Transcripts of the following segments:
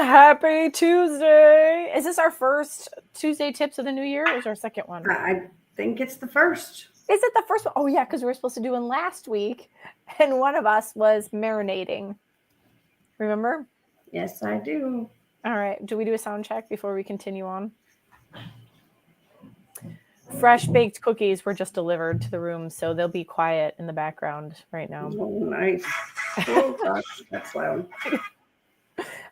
Happy Tuesday. Is this our first Tuesday tips of the new year or is our second one? I think it's the first. Is it the first one? Oh, yeah, because we were supposed to do one last week, and one of us was marinating. Remember? Yes, I do. All right. Do we do a sound check before we continue on? Fresh baked cookies were just delivered to the room, so they'll be quiet in the background right now. Oh, nice. Oh, gosh, that's loud.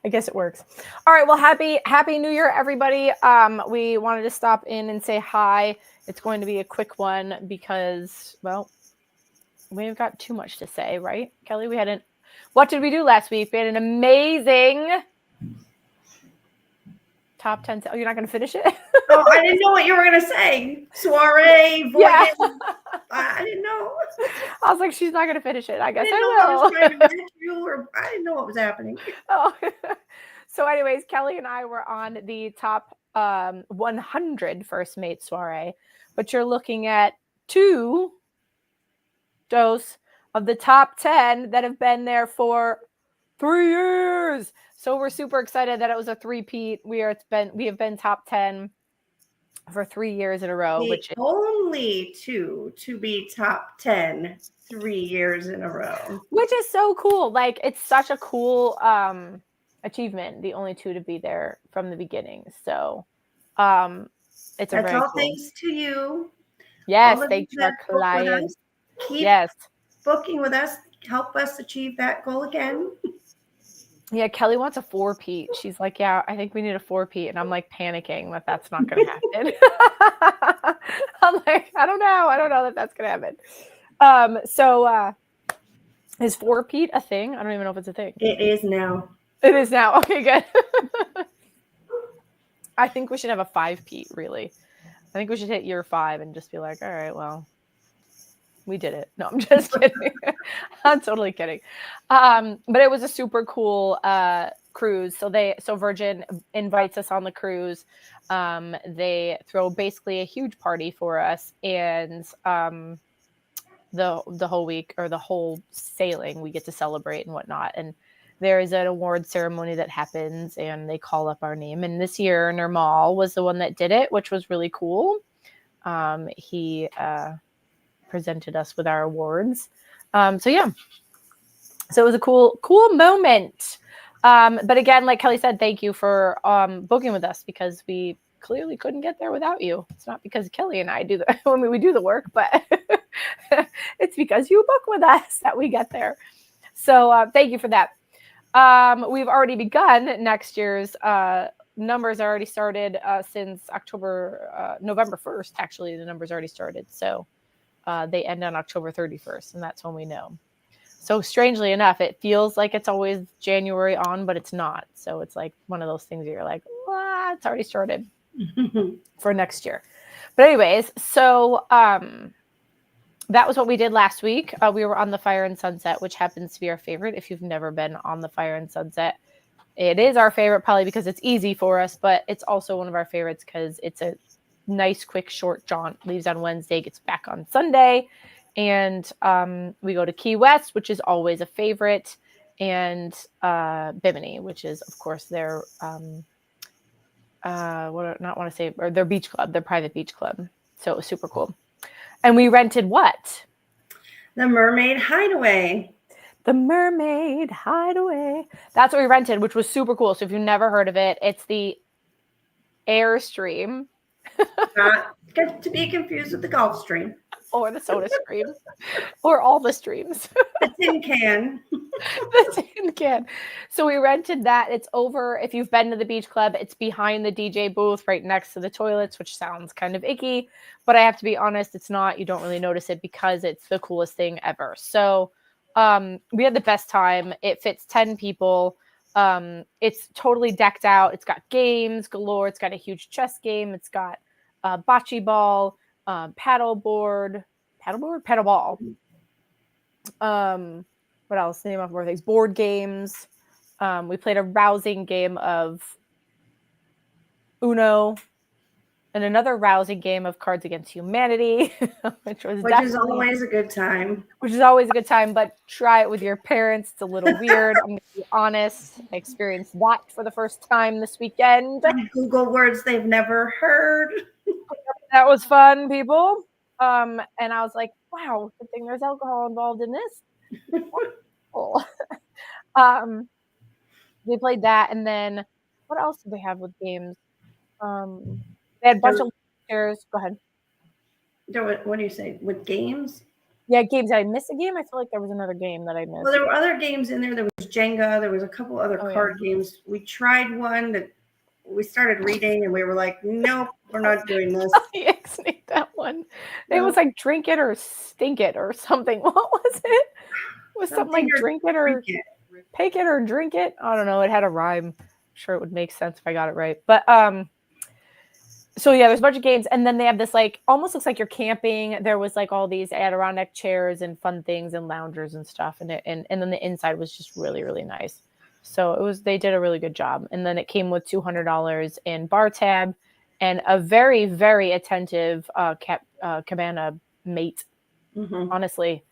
I guess it works. All right. Well, happy New Year, everybody. We wanted to stop in and say hi. It's going to be a quick one because, well, we've got too much to say, right, Kelly? What did we do last week? We had an amazing top 10. Oh, you're not going to finish it? Oh, I didn't know what you were going to say. Soiree, voyage. Yeah. I didn't know. I was like, she's not going to finish it. I guess I will. I didn't know what was happening. Oh. So anyways, Kelly and I were on the top 100 first mate soiree, but you're looking at 2 dose of the top 10 that have been there for 3 years. So we're super excited that it was a three-peat. We have been top 10 for 3 years in a row, which is only 2 to be top 10 3 years in a row. Which is so cool. Like, it's such a cool achievement, the only 2 to be there from the beginning. So it's that's all cool. Thanks to you. Yes, thanks to our clients. Keep booking with us. Help us achieve that goal again. Yeah, Kelly wants a 4-peat. She's like, yeah, I think we need a 4-peat. And I'm like panicking that that's not going to happen. I'm like, I don't know that that's going to happen. So is 4-peat a thing? I don't even know if it's a thing. It is now. It is now. Okay, good. I think we should have a 5-peat, really. I think we should hit year 5 and just be like, all right, well, we did it. No, I'm just kidding. I'm totally kidding. But it was a super cool cruise. So Virgin invites us on the cruise. They throw basically a huge party for us, and the whole week or the whole sailing, we get to celebrate and whatnot. And there is an award ceremony that happens, and they call up our name. And this year, Nirmal was the one that did it, which was really cool. He presented us with our awards. So it was a cool moment. But again, like Kelly said, thank you for booking with us, because we clearly couldn't get there without you. It's not because Kelly and I do we do the work, but it's because you book with us that we get there. So thank you for that. We've already begun next year's numbers are already started since November 1st. Actually, the numbers already started. So they end on October 31st, and that's when we know. So strangely enough, it feels like it's always January on, but it's not. So it's like one of those things that you're like, well, it's already started for next year. But anyways, so that was what we did last week. We were on the Fire and Sunset, which happens to be our favorite. If you've never been on the Fire and Sunset, it is our favorite probably because it's easy for us, but it's also one of our favorites because it's a nice, quick, short jaunt. Leaves on Wednesday, gets back on Sunday. And we go to Key West, which is always a favorite, and Bimini, which is, of course, their their beach club, their private beach club. So it was super cool. And we rented what? The Mermaid Hideaway. The Mermaid Hideaway. That's what we rented, which was super cool. So if you've never heard of it, it's the Airstream. Not to be confused with the Gulf Stream. Or the Soda Stream. Or all the streams. The tin can. The tin can. So we rented that. It's over, if you've been to the beach club, it's behind the DJ booth right next to the toilets, which sounds kind of icky. But I have to be honest, it's not. You don't really notice it because it's the coolest thing ever. So we had the best time. It fits 10 people. It's totally decked out. It's got games galore. It's got a huge chess game. It's got bocce ball, paddle ball. What else? Name off more things. Board games. We played a rousing game of Uno. and another rousing game of Cards Against Humanity, which is always a good time. Which is always a good time, but try it with your parents. It's a little weird. I'm going to be honest. I experienced that for the first time this weekend. Google words they've never heard. That was fun, people. And I was like, wow, good thing there's alcohol involved in this. Cool. They played that, and then what else did they have with games? They had a bunch of chairs. Go ahead. What do you say? With games? Yeah, games. Did I miss a game? I feel like there was another game that I missed. Well, there were other games in there. There was Jenga. There was a couple other card games. We tried one that we started reading, and we were like, nope, we're not doing this. Yes, that one. It was like drink it or stink it or something. What was it? It was something like drink it or pick it or drink it. I don't know. It had a rhyme. I'm sure it would make sense if I got it right. But so yeah, there's a bunch of games, and then they have this like almost looks like you're camping. There was like all these Adirondack chairs and fun things and loungers and stuff, and then the inside was just really, really nice. So they did a really good job. And then it came with $200 in bar tab and a very, very attentive cabana mate. Mm-hmm. Honestly,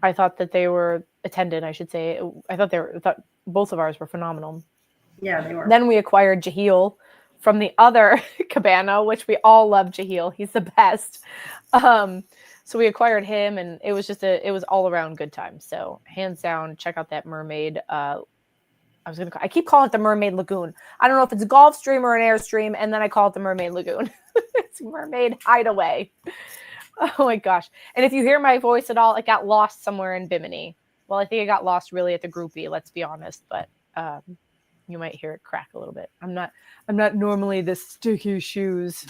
I thought that they were attendant, I should say. I thought both of ours were phenomenal. Yeah, they were. Then we acquired Jahil from the other cabana, which we all love Jahil. He's the best. So we acquired him, and it was all around good time. So hands down, check out that mermaid. I keep calling it the Mermaid Lagoon. I don't know if it's a Gulfstream or an Airstream, and then I call it the Mermaid Lagoon. It's Mermaid Hideaway. Oh my gosh. And if you hear my voice at all, it got lost somewhere in Bimini. Well, I think it got lost really at the groupie, let's be honest, but you might hear it crack a little bit. I'm not normally the sticky shoes.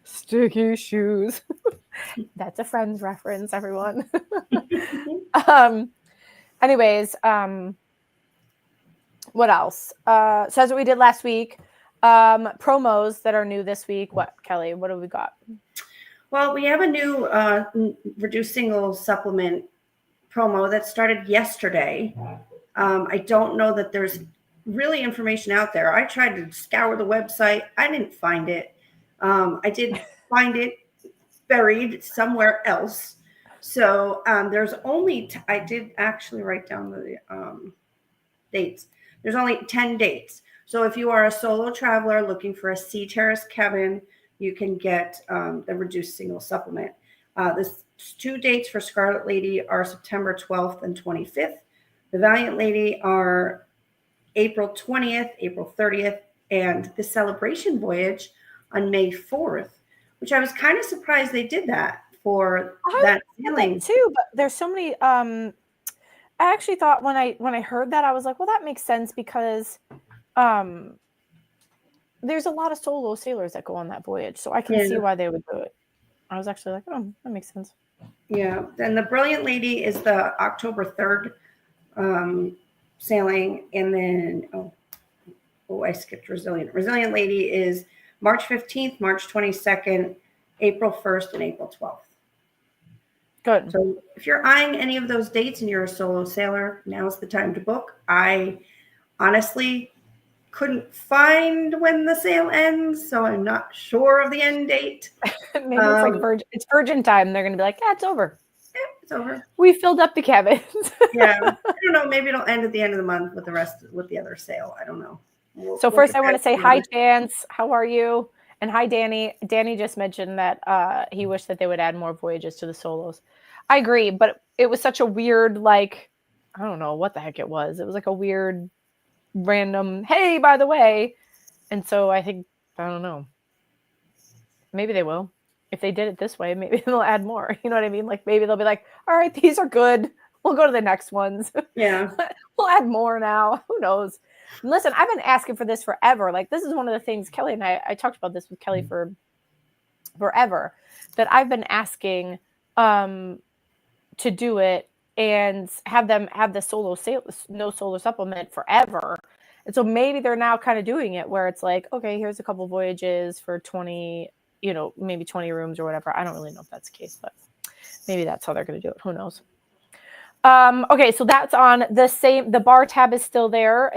Sticky shoes. That's a Friends reference, everyone. Anyways, what else? So that's what we did last week. Promos that are new this week. What, Kelly? What have we got? Well, we have a new reduced single supplement promo that started yesterday. I don't know that there's really information out there. I tried to scour the website. I didn't find it. I did find it buried somewhere else. So there's only, I did actually write down the dates. There's only 10 dates. So if you are a solo traveler looking for a sea terrace cabin, you can get the reduced single supplement. The 2 dates for Scarlet Lady are September 12th and 25th. The Valiant Lady are April 20th, April 30th, and the Celebration Voyage on May 4th, which I was kind of surprised they did that for that sailing too. But there's so many. I actually thought when I heard that, I was like, well, that makes sense because there's a lot of solo sailors that go on that voyage, so I can see why they would do it. I was actually like, oh, that makes sense. Yeah. Then the Brilliant Lady is the October 3rd sailing, and then I skipped Resilient. Resilient Lady is March 15th, March 22nd, April 1st, and April 12th. Good. So if you're eyeing any of those dates and you're a solo sailor, now's the time to book. I honestly couldn't find when the sale ends, so I'm not sure of the end date. Maybe it's like it's virgin time. They're going to be like, yeah, it's over. Yeah, it's over. We filled up the cabins. Yeah. I don't know. Maybe it'll end at the end of the month with the other sale. I don't know. So first I want to say hi, Chance. How are you? And hi, Danny. Danny just mentioned that he wished that they would add more voyages to the solos. I agree, but it was such a weird, like, I don't know what the heck it was. It was like a weird, random, hey, by the way. And so I think, I don't know. Maybe they will. If they did it this way, maybe they'll add more. You know what I mean? Like maybe they'll be like, all right, these are good. We'll go to the next ones. Yeah. We'll add more now. Who knows? And listen, I've been asking for this forever. Like this is one of the things Kelly and I talked about this with Kelly for forever, that I've been asking to do it and have them have the no solo supplement forever. And so maybe they're now kind of doing it where it's like, okay, here's a couple voyages for 20, maybe 20 rooms or whatever. I don't really know if that's the case, but maybe that's how they're going to do it. Who knows? Okay, so that's on the bar tab is still there.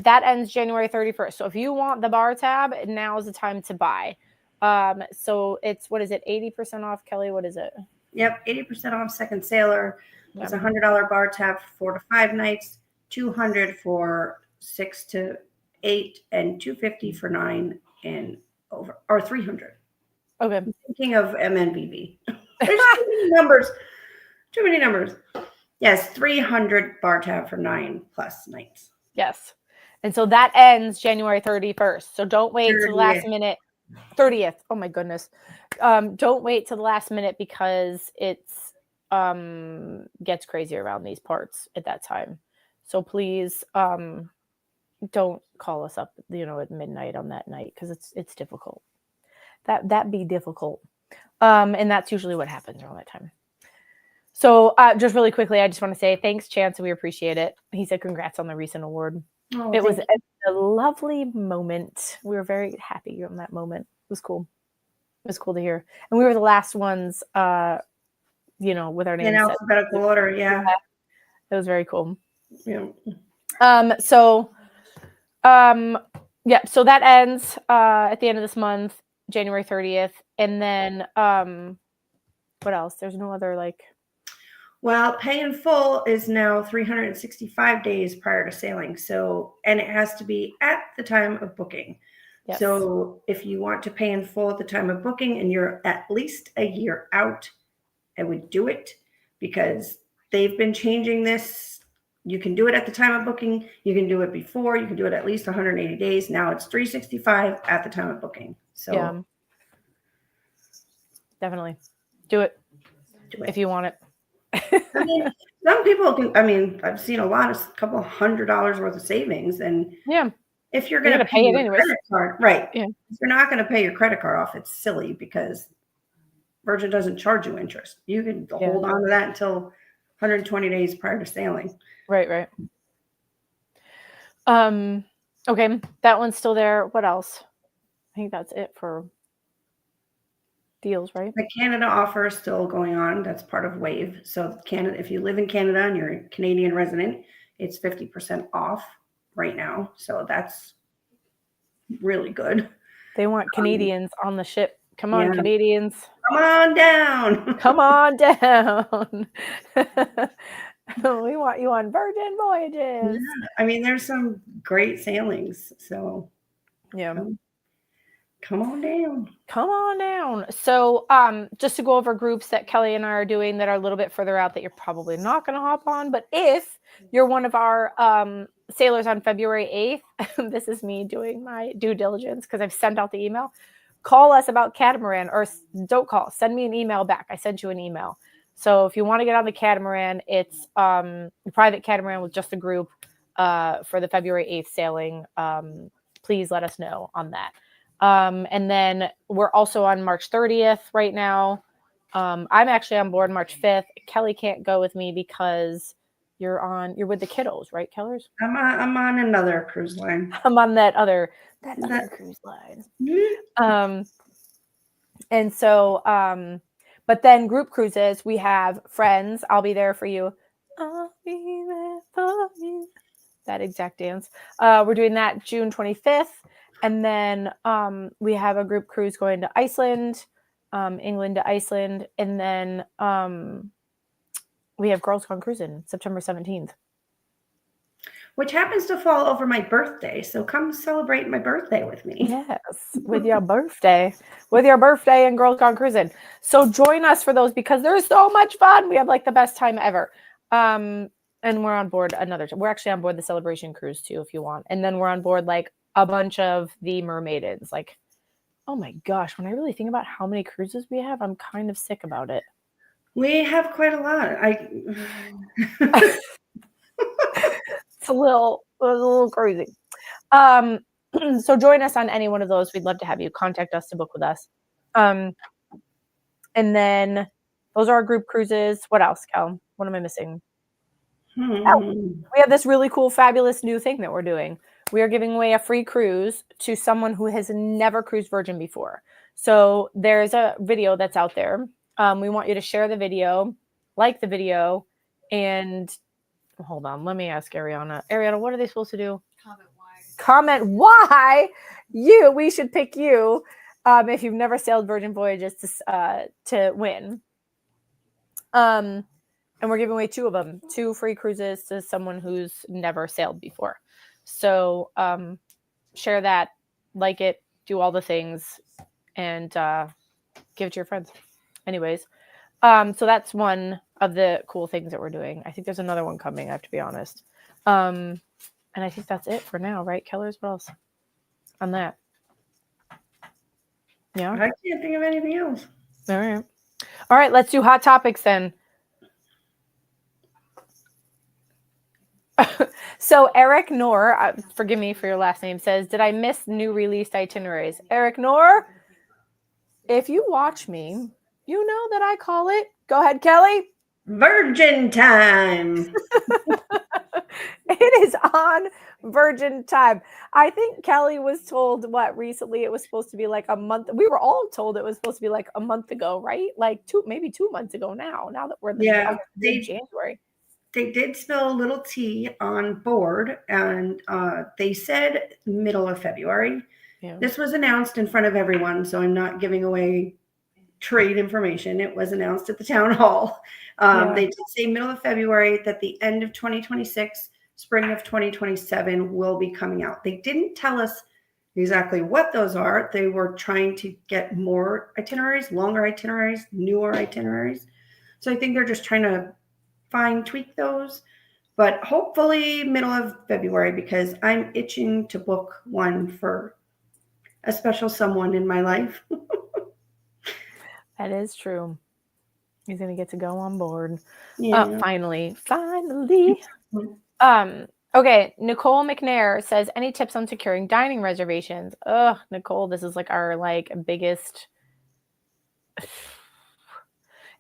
That ends January 31st. So if you want the bar tab, now is the time to buy. So it's, what is it, 80% off, Kelly? What is it? Yep, 80% off Second Sailor. It's Yeah. $100 bar tab for 4 to 5 nights, $200 for 6 to 8, and $250 for 9 and over, or $300. Okay. Thinking of MNBB. There's too many numbers. Too many numbers. Yes, 300 bar tab for 9 plus nights. Yes. And so that ends January 31st. So don't wait to the 30th. last minute. 30th. Oh my goodness. Don't wait to the last minute because it's gets crazy around these parts at that time. So please don't call us up, at midnight on that night, because it's difficult. That be difficult. And that's usually what happens around that time. So just really quickly, I just want to say thanks, Chance. We appreciate it. He said congrats on the recent award. Oh, it was a lovely moment. We were very happy on that moment. It was cool. It was cool to hear. And we were the last ones, with our names in alphabetical order. Yeah. It was very cool. Yeah. So that ends at the end of this month, January 30th. And then what else? There's no other Well, pay in full is now 365 days prior to sailing. So, and it has to be at the time of booking. Yes. So if you want to pay in full at the time of booking and you're at least a year out, I would do it, because they've been changing this. You can do it at the time of booking. You can do it before. You can do it at least 180 days. Now it's 365 at the time of booking. So yeah, definitely do it if you want it. I mean, some people can. I've seen a couple $100 worth of savings, and yeah, if you're going to pay it your anyways, credit card, right? Yeah, if you're not going to pay your credit card off, it's silly, because Virgin doesn't charge you interest. You can hold on to that until 120 days prior to sailing. Right. Okay, that one's still there. What else? I think that's it for deals, right? The Canada offer is still going on. That's part of Wave. So Canada, if you live in Canada and you're a Canadian resident, it's 50% off right now. So that's really good. They want Canadians on the ship. Come on, Canadians. Come on down. Come on down. We want you on Virgin voyages. Yeah. There's some great sailings. So yeah. Come on down. Come on down. So just to go over groups that Kelly and I are doing that are a little bit further out that you're probably not going to hop on. But if you're one of our sailors on February 8th, this is me doing my due diligence because I've sent out the email. Call us about Catamaran, or don't call. Send me an email back. I sent you an email. So if you want to get on the Catamaran, it's a private Catamaran with just a group for the February 8th sailing. Please let us know on that. And then we're also on March 30th right now. I'm actually on board March 5th. Kelly can't go with me because you're with the kiddos, right, Kellers? I'm on another cruise line. I'm on that other cruise line. Mm-hmm. And so, but then group cruises, we have Friends. I'll be there for you. I'll be there for you. That exact dance. We're doing that June 25th. And then we have a group cruise going to Iceland, England to Iceland. And then we have Girls Gone Cruising September 17th. Which happens to fall over my birthday. So come celebrate my birthday with me. Yes, with your birthday. With your birthday and Girls Gone Cruising. So join us for those because there's so much fun. We have the best time ever. And we're on board we're actually on board the Celebration Cruise too, if you want. And then we're on board a bunch of the Mermaidens. Oh my gosh, when I really think about how many cruises we have, I'm kind of sick about it. We have quite a lot. It's a little crazy. So join us on any one of those. We'd love to have you contact us to book with us. And then those are our group cruises. What else, Kel? What am I missing? We have this really cool, fabulous new thing that we're doing. We are giving away a free cruise to someone who has never cruised Virgin before. So there's a video that's out there. We want you to share the video, like the video, and hold on. Let me ask Ariana. Ariana, what are they supposed to do? Comment why. Comment why we should pick you if you've never sailed Virgin Voyages to win. And we're giving away 2 of them, 2 free cruises to someone who's never sailed before. So share that, like it, do all the things, and give it to your friends. Anyways, so that's one of the cool things that we're doing. I think there's another one coming, I have to be honest. And I think that's it for now, right, Kellers? What else on that? Yeah. I can't think of anything else. All right. All right, let's do hot topics then. So Eric Knorr, forgive me for your last name, says, did I miss new released itineraries? Eric Knorr, if you watch me, you know that I call it. Go ahead, Kelly. Virgin time. It is on Virgin time. I think Kelly was told recently it was supposed to be like a month. We were all told it was supposed to be like a month ago, right? Like maybe 2 months ago now that we're in January. They did spill a little tea on board, and they said middle of February. Yeah. This was announced in front of everyone, so I'm not giving away trade information. It was announced at the town hall. They did say middle of February, that the end of 2026, spring of 2027 will be coming out. They didn't tell us exactly what those are. They were trying to get more itineraries, longer itineraries, newer itineraries. So I think they're just trying to fine tweak those, but hopefully middle of February, because I'm itching to book one for a special someone in my life. That is true. He's going to get to go on board. Yeah. Finally. Okay. Nicole McNair says, any tips on securing dining reservations? Ugh, Nicole, this is like our biggest.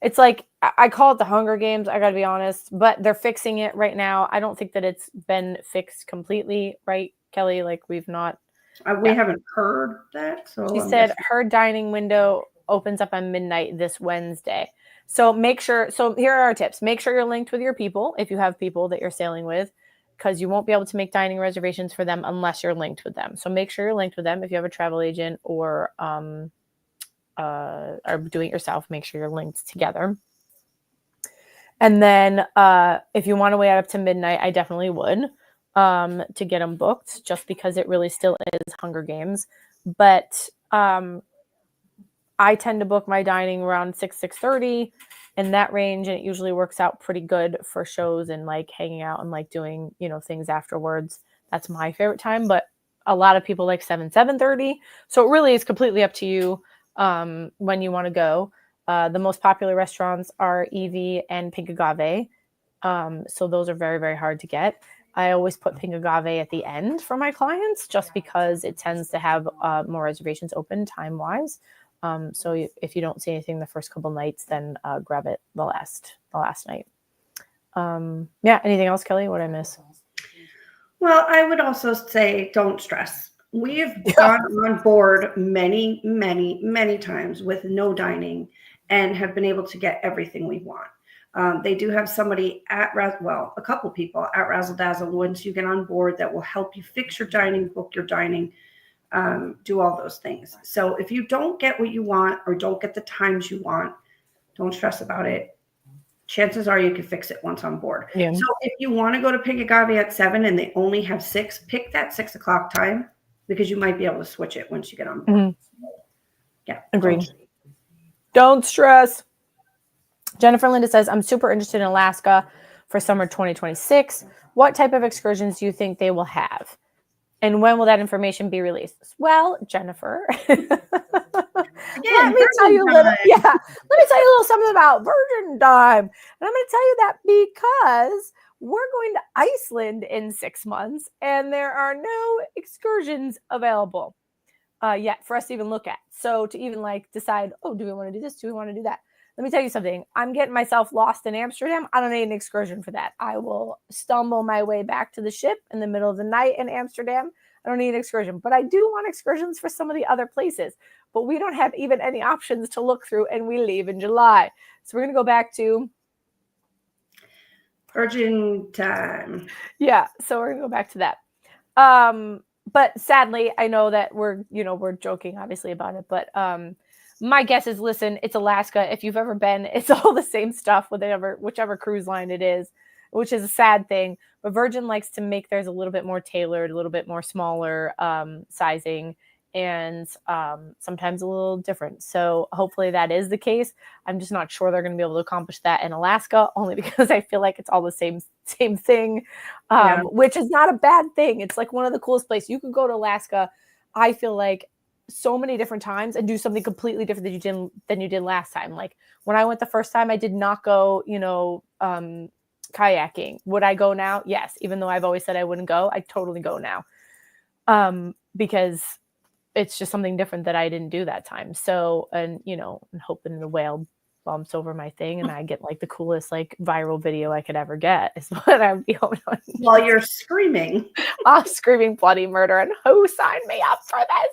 It's like, I call it the Hunger Games, I got to be honest, but they're fixing it right now. I don't think that it's been fixed completely, right, Kelly? Like we haven't heard that. So she said her dining window opens up on midnight this Wednesday. So make sure, here are our tips. Make sure you're linked with your people if you have people that you're sailing with, because you won't be able to make dining reservations for them unless you're linked with them. So make sure you're linked with them if you have a travel agent or doing it yourself. Make sure you're linked together. And then if you want to wait up to midnight, I definitely would to get them booked, just because it really still is Hunger Games. But I tend to book my dining around 6:30 in that range, and it usually works out pretty good for shows and like hanging out and like doing things afterwards. That's my favorite time, but a lot of people like 7:30. So it really is completely up to you when you want to go. The most popular restaurants are Evie and Pink Agave. So those are very, very hard to get. I always put Pink Agave at the end for my clients, just because it tends to have more reservations open time-wise. So if you don't see anything the first couple nights, then grab it the last night. Anything else, Kelly? What did I miss? Well, I would also say don't stress. We've gone on board many, many, many times with no dining and have been able to get everything we want. They do have somebody a couple people at Razzle Dazzle, once you get on board, that will help you fix your dining, book your dining, do all those things. So if you don't get what you want or don't get the times you want, don't stress about it. Chances are you can fix it once on board. Yeah. So if you want to go to Pink Agave at 7 and they only have 6, pick that 6 o'clock time, because you might be able to switch it once you get on board. Mm-hmm. Yeah. Agreed. Don't stress. Jennifer Linda says, I'm super interested in Alaska for summer 2026. What type of excursions do you think they will have? And when will that information be released? Well, Jennifer, let me tell you a little something about Virgin Time. And I'm going to tell you that because we're going to Iceland in 6 months and there are no excursions available yet for us to even look at. So to even decide, do we want to do this? Do we want to do that? Let me tell you something. I'm getting myself lost in Amsterdam. I don't need an excursion for that. I will stumble my way back to the ship in the middle of the night in Amsterdam. I don't need an excursion, but I do want excursions for some of the other places. But we don't have even any options to look through, and we leave in July. So we're going to go back to Virgin Time. Yeah, so we're going to go back to that. but sadly, I know that we're joking obviously about it, but my guess is, listen, it's Alaska. If you've ever been, it's all the same stuff with whichever cruise line it is, which is a sad thing. But Virgin likes to make theirs a little bit more tailored, a little bit more smaller sizing, and sometimes a little different. So hopefully that is the case. I'm just not sure they're going to be able to accomplish that in Alaska, only because I feel like it's all the same thing, which is not a bad thing. It's like one of the coolest places. You can go to Alaska, I feel like, so many different times and do something completely different than you did last time. Like when I went the first time, I did not go, kayaking. Would I go now? Yes. Even though I've always said I wouldn't go, I totally go now. Because it's just something different that I didn't do that time. So, and hoping the whale bumps over my thing and I get like the coolest like viral video I could ever get is what I would be hoping on. While you're screaming. I'm screaming bloody murder and who signed me up for this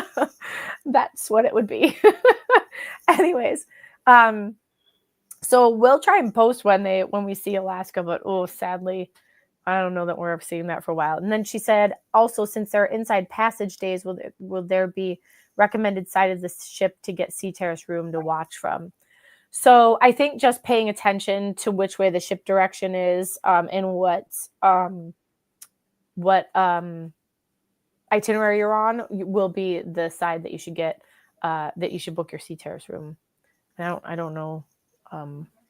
thing? That's what it would be. Anyways, so we'll try and post when we see Alaska, but sadly, I don't know that we're seeing that for a while. And then she said, also, since there are inside passage days, will there be recommended side of the ship to get sea terrace room to watch from? So I think just paying attention to which way the ship direction is, and what itinerary you're on will be the side that you should get, that you should book your sea terrace room. I don't know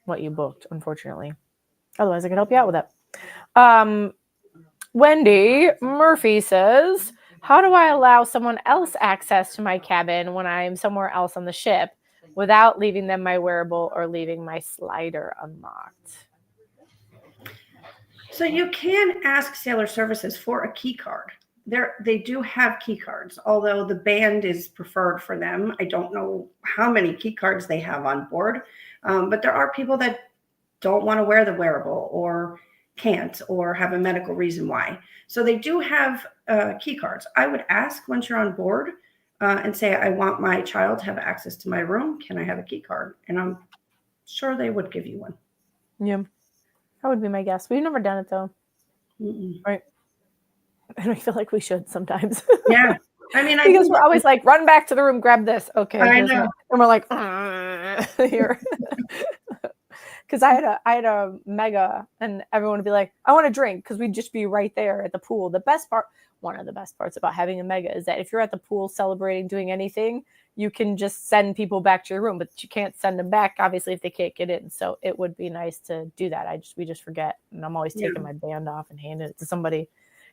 what you booked, unfortunately. Otherwise, I can help you out with that. Wendy Murphy says, how do I allow someone else access to my cabin when I'm somewhere else on the ship without leaving them my wearable or leaving my slider unlocked? So you can ask Sailor Services for a key card. They do have key cards, although the band is preferred for them. I don't know how many key cards they have on board, but there are people that don't want to wear the wearable or can't or have a medical reason why. So they do have key cards. I would ask once you're on board and say, I want my child to have access to my room. Can I have a key card? And I'm sure they would give you one. Yeah, that would be my guess. We've never done it though. Right. And I feel like we should sometimes. Yeah. I mean, because we're always like, run back to the room, grab this. Okay. I know. And we're like, here. Because I had a mega and everyone would be like, I want a drink, because we'd just be right there at the pool. One of the best parts about having a mega is that if you're at the pool celebrating, doing anything, you can just send people back to your room, but you can't send them back, obviously, if they can't get in. So it would be nice to do that. We just forget. And I'm always taking my band off and handing it to somebody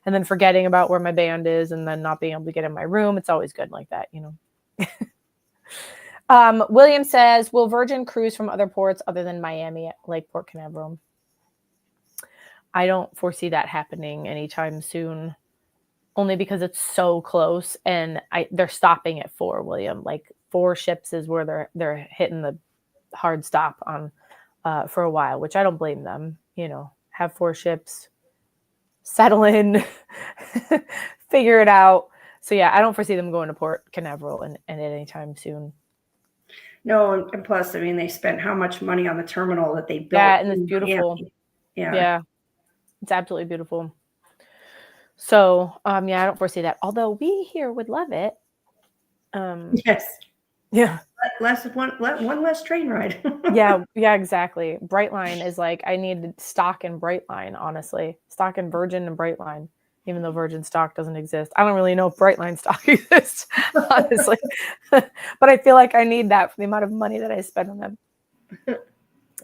and then forgetting about where my band is and then not being able to get in my room. It's always good like that, William says, will Virgin cruise from other ports other than Miami, like Port Canaveral? I don't foresee that happening anytime soon, only because it's so close and they're stopping at 4, William. Like 4 ships is where they're hitting the hard stop on for a while, which I don't blame them. Have 4 ships, settle in, figure it out. So yeah, I don't foresee them going to Port Canaveral and at any time soon. No, and plus, I mean, they spent how much money on the terminal that they built. Yeah, and it's beautiful. Yeah, it's absolutely beautiful. So, I don't foresee that. Although we here would love it. Yes. Yeah. One less train ride. Yeah, exactly. Brightline is like, I need stock in Brightline, honestly. Stock in Virgin and Brightline, even though Virgin stock doesn't exist. I don't really know if Brightline stock exists, honestly. But I feel like I need that for the amount of money that I spend on them.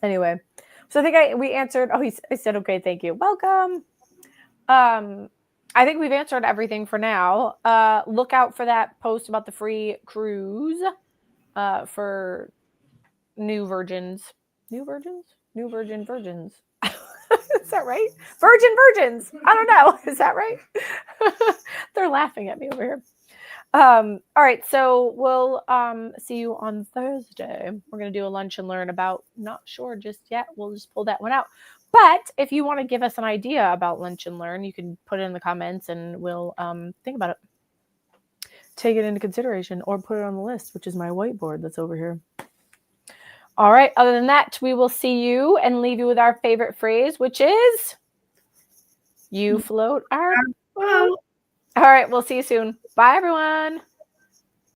Anyway, so I think we answered. Oh, I said, okay, thank you. Welcome. I think we've answered everything for now. Look out for that post about the free cruise for new virgins. New virgins? New virgins. Is that right? Virgins. I don't know. Is that right? They're laughing at me over here. All right. So we'll see you on Thursday. We're going to do a lunch and learn about, not sure just yet. We'll just pull that one out. But if you want to give us an idea about lunch and learn, you can put it in the comments and we'll think about it. Take it into consideration or put it on the list, which is my whiteboard that's over here. All right. Other than that, we will see you and leave you with our favorite phrase, which is, You float our Well, boat. All right, we'll see you soon. Bye, everyone.